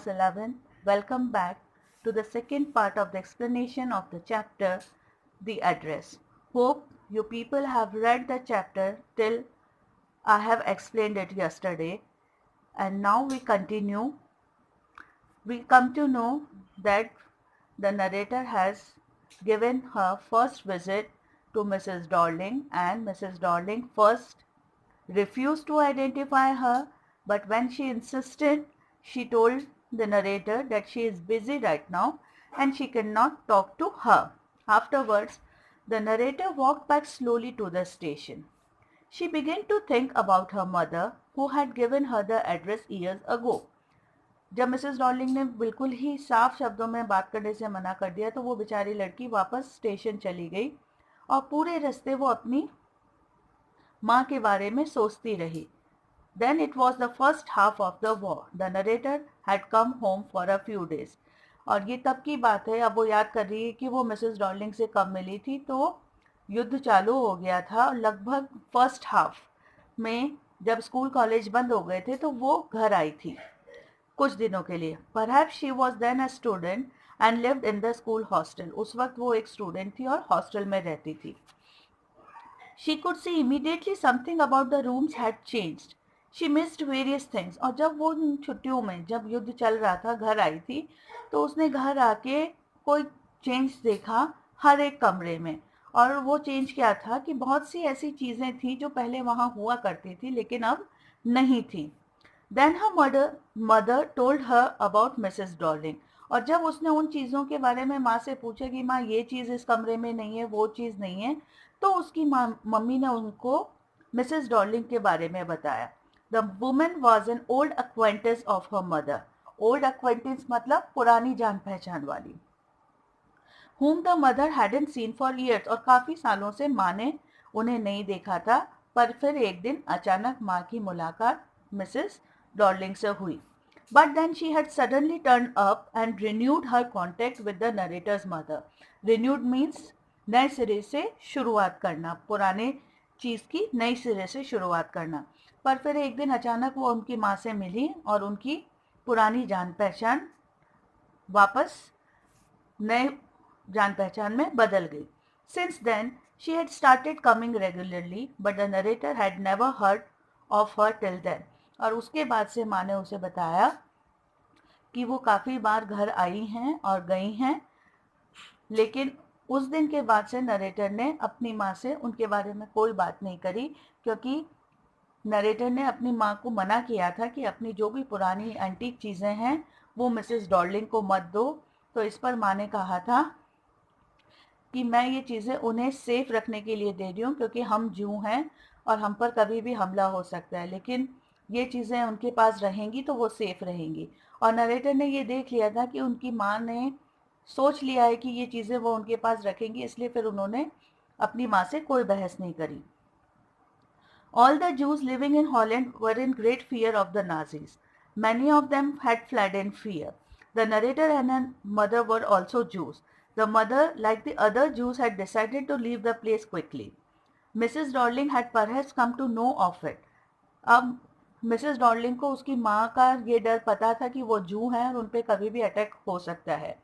11. Welcome back to the second part of the explanation of the chapter, The Address. Hope you people have read the chapter till I have explained it yesterday, and now we continue. We come to know that the narrator has given her first visit to Mrs. Darling, and Mrs. Darling first refused to identify her, but when she insisted, she told the narrator that she is busy right now and she cannot talk to her. Afterwards, the narrator walked back slowly to the station. She began to think about her mother, who had given her the address years ago. जब Mrs Darling ने बिल्कुल ही साफ शब्दों में बात करने से मना कर दिया तो वो बेचारी लड़की वापस स्टेशन चली गई और पूरे रास्ते वो अपनी माँ के बारे में सोचती रही. Then it was the first half of the war. The narrator had come home for a few days. और ये तब की बात है, अब वो याद कर रही है कि वो मिसेस डॉर्लिंग से कब मिली थी. तो युद्ध चालू हो गया था और लगभग फर्स्ट हाफ में जब स्कूल कॉलेज बंद हो गए थे तो वो घर आई थी कुछ दिनों के लिए. Perhaps she was then a student and lived in the school hostel. उस वक्त वो एक स्टूडेंट थी और हॉस्टल में रहती थी. She could see immediately something about the rooms had changed. She missed various things. और जब वो छुट्टियों में जब युद्ध चल रहा था घर आई थी तो उसने घर आके कोई चेंज देखा हर एक कमरे में. और वो चेंज क्या था कि बहुत सी ऐसी चीज़ें थी जो पहले वहाँ हुआ करती थी लेकिन अब नहीं थी. Then her mother told her about Mrs. Darling. और जब उसने उन चीज़ों के बारे में माँ से पूछा कि माँ ये चीज़ इस कमरे में नहीं है, वो चीज़ नहीं है, तो उसकी मम्मी ने उनको मिसेस डॉर्लिंग के बारे में बताया. The woman was an old acquaintance of her mother. Old acquaintance मतलब पुरानी जान पहचान वाली. whom the mother hadn't seen for years. और काफ़ी सालों से माँ ने उन्हें नहीं देखा था. पर फिर एक दिन अचानक माँ की मुलाकात मिसेस डॉर्लिंग से हुई. But then she had suddenly turned up and renewed her contact with the narrator's mother. Renewed means नए सिरे से शुरुआत करना, पुराने चीज़ की नई सिरे से शुरुआत करना. पर फिर एक दिन अचानक वो उनकी माँ से मिली और उनकी पुरानी जान पहचान वापस नए जान पहचान में बदल गई. Since then, she had started coming regularly, but the narrator had never heard of her till then. और उसके बाद से माँ ने उसे बताया कि वो काफ़ी बार घर आई हैं और गई हैं, लेकिन उस दिन के बाद से नरेटर ने अपनी माँ से उनके बारे में कोई बात नहीं करी, क्योंकि नरेटर ने अपनी माँ को मना किया था कि अपनी जो भी पुरानी एंटीक चीज़ें हैं वो मिसेस डॉर्लिंग को मत दो. तो इस पर माँ ने कहा था कि मैं ये चीज़ें उन्हें सेफ रखने के लिए दे रही हूँ, क्योंकि हम जू हैं और हम पर कभी भी हमला हो सकता है, लेकिन ये चीज़ें उनके पास रहेंगी तो वो सेफ रहेंगी. और नरेटर ने ये देख लिया था कि उनकी माँ ने सोच लिया है कि ये चीज़ें वो उनके पास रखेंगी, इसलिए फिर उन्होंने अपनी माँ से कोई बहस नहीं करी. All the Jews living in Holland were in great fear of the Nazis. Many of them had fled in fear. The narrator and her mother were also Jews. The mother, like the other Jews, had decided to leave the place quickly. Mrs. Darling had perhaps come to know of it. अब Mrs Darling को उसकी माँ का ये डर पता था कि वो जू हैं और उन पर कभी भी अटैक हो सकता है.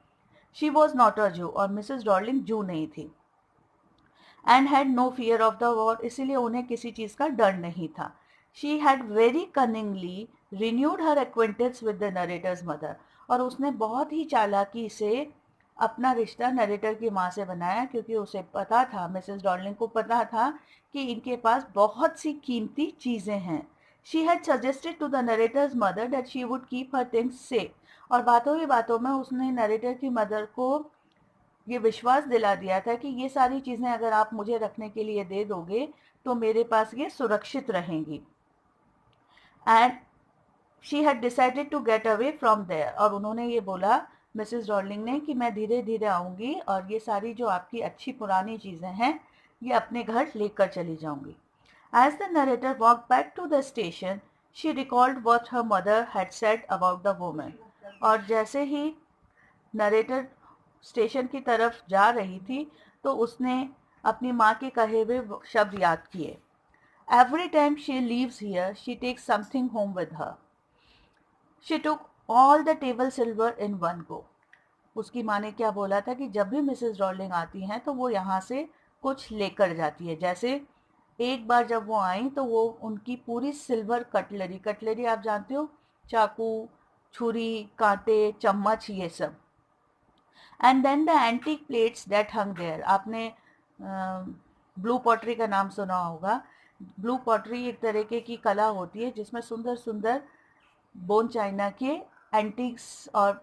शी वॉज नॉट अ जू, और मिसेस डॉर्लिंग जू नहीं थी. And had no fear of the war, इसीलिए उन्हें किसी चीज़ का डर नहीं था. She had very cunningly renewed her acquaintance with the narrator's mother. और उसने बहुत ही चालाकी से अपना रिश्ता नरेटर की माँ से बनाया, क्योंकि उसे पता था, मिसेस डॉर्लिंग को पता था कि इनके पास बहुत सी कीमती चीज़ें हैं. She had suggested to the narrator's mother that she would keep her things safe. और बातों ही बातों में उसने नरेटर की मदर को ये विश्वास दिला दिया था कि ये सारी चीज़ें अगर आप मुझे रखने के लिए दे दोगे तो मेरे पास ये सुरक्षित रहेंगी. And she had decided to get away from there. और उन्होंने ये बोला मिसेस डॉर्लिंग ने कि मैं धीरे धीरे आऊँगी और ये सारी जो आपकी अच्छी पुरानी चीज़ें हैं ये अपने घर लेकर चली जाऊँगी. As the narrator walk back to the station she recalled what her mother had said about the woman. और जैसे ही नरेटर स्टेशन की तरफ जा रही थी तो उसने अपनी माँ के कहे हुए शब्द याद किए. Every time she leaves here she takes something home with her. She took all the table silver in one go. उसकी माँ ने क्या बोला था कि जब भी मिसेस डॉर्लिंग आती हैं तो वो यहाँ से कुछ लेकर जाती है। जैसे एक बार जब वो आई तो वो उनकी पूरी सिल्वर कटलरी आप जानते हो, चाकू, छुरी, कांटे, चम्मच, ये सब। And then the antique plates that hung there. आपने ब्लू पॉटरी का नाम सुना होगा। ब्लू पॉटरी एक तरीके की कला होती है जिसमें सुंदर सुंदर बोन चाइना के एंटीक्स और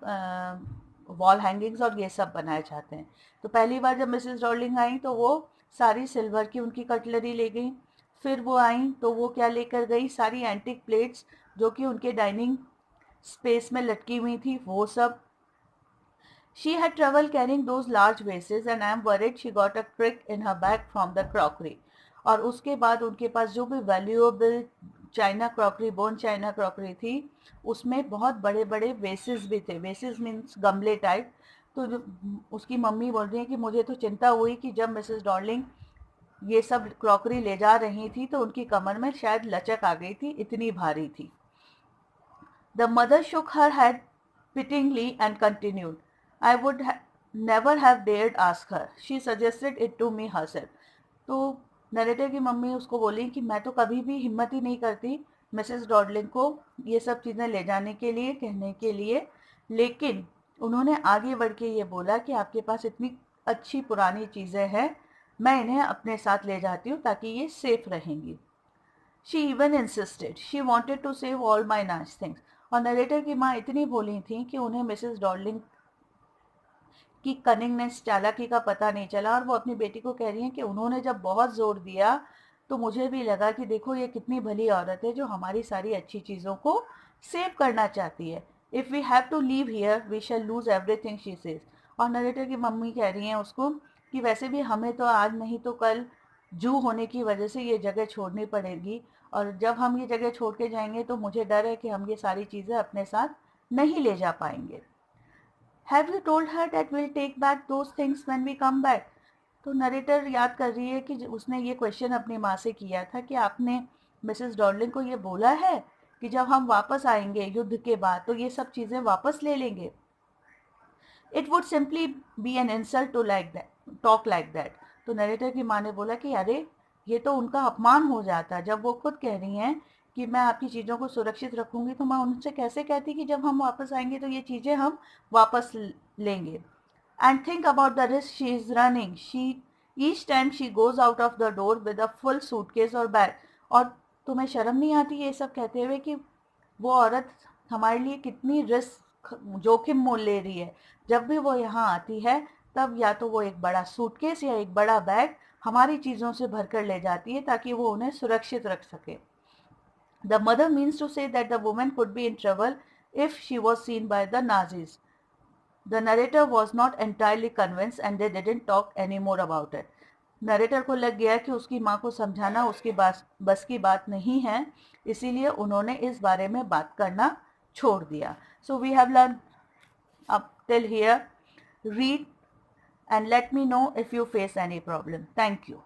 वॉल हैंगिंग्स और ये सब बनाए जाते हैं। तो पहली बार जब मिसेस डॉर्लिंग आई तो वो सारी सिल्वर की उनकी कटलरी ले गई। फिर वो आई तो वो क्या लेकर गई, सारी एंटीक प्लेट्स जो कि उनके डाइनिंग स्पेस में लटकी हुई थी, वो सब। She had trouble carrying those large vases and I am worried she got a crick in her bag from the crockery. और उसके बाद उनके पास जो भी valuable China crockery, bone China crockery थी, उसमें बहुत बड़े बड़े वेसेस भी थे। वेसेस मीन्स गमले टाइप। तो जो उसकी मम्मी बोल रही है कि मुझे तो चिंता हुई कि जब मिसेस डॉर्लिंग ये सब क्रॉकरी ले जा रही थी तो उनकी कमर में शायद लचक आ गई थी, इतनी भारी थी। The mother shook her head pityingly and continued, I would never have dared ask her. She suggested it to me herself. तो नरेटर की मम्मी उसको बोली कि मैं तो कभी भी हिम्मत ही नहीं करती मिसेस डॉडलिंग को ये सब चीज़ें ले जाने के लिए, कहने के लिए, लेकिन उन्होंने आगे बढ़ के ये बोला कि आपके पास इतनी अच्छी पुरानी चीज़ें हैं, मैं इन्हें अपने साथ ले जाती हूँ ताकि ये सेफ रहेंगी। She even insisted. She wanted to save all my nice things. और नरेटर की माँ इतनी भोली थी कि उन्हें मिसेस डॉर्लिंग की कनिंगनेस, चालाकी का पता नहीं चला और वो अपनी बेटी को कह रही हैं कि उन्होंने जब बहुत जोर दिया तो मुझे भी लगा कि देखो ये कितनी भली औरत है जो हमारी सारी अच्छी चीज़ों को सेव करना चाहती है। If we have to leave here we shall lose everything, she says. और नरेटर की मम्मी कह रही हैं उसको कि वैसे भी हमें तो आज नहीं तो कल जू होने की वजह से ये जगह छोड़नी पड़ेगी और जब हम ये जगह छोड़ के जाएंगे तो मुझे डर है कि हम ये सारी चीज़ें अपने साथ नहीं ले जा पाएंगे। Have you told her that we'll take back those things when we come back? तो नरेटर याद कर रही है कि उसने ये क्वेश्चन अपनी माँ से किया था कि आपने मिसेस डॉर्लिंग को ये बोला है कि जब हम वापस आएंगे युद्ध के बाद तो ये सब चीज़ें वापस ले लेंगे। It would simply be an insult to like that, talk like that. तो नरेटर की माँ ने बोला कि अरे ये तो उनका अपमान हो जाता, जब वो खुद कह रही हैं कि मैं आपकी चीज़ों को सुरक्षित रखूंगी तो मैं उनसे कैसे कहती कि जब हम वापस आएंगे तो ये चीज़ें हम वापस लेंगे। And think about the risk she is running. Each time she goes out of the door with a full suitcase or bag. और तुम्हें शर्म नहीं आती ये सब कहते हुए कि वो औरत हमारे लिए कितनी रिस्क, जोखिम मोल ले रही है। जब भी वो यहाँ आती है तब या तो वो एक बड़ा सूटकेस या एक बड़ा बैग हमारी चीज़ों से भरकर ले जाती है ताकि वो उन्हें सुरक्षित रख सके। The mother means to say that the woman could be in trouble if she was seen by the Nazis. The narrator was not entirely convinced and they didn't talk anymore about it. Narrator को लग गया कि उसकी माँ को समझाना उसकी बस की बात नहीं है, इसीलिए उन्होंने इस बारे में बात करना छोड़ दिया। So we have learned up till here. Read and let me know if you face any problem. Thank you.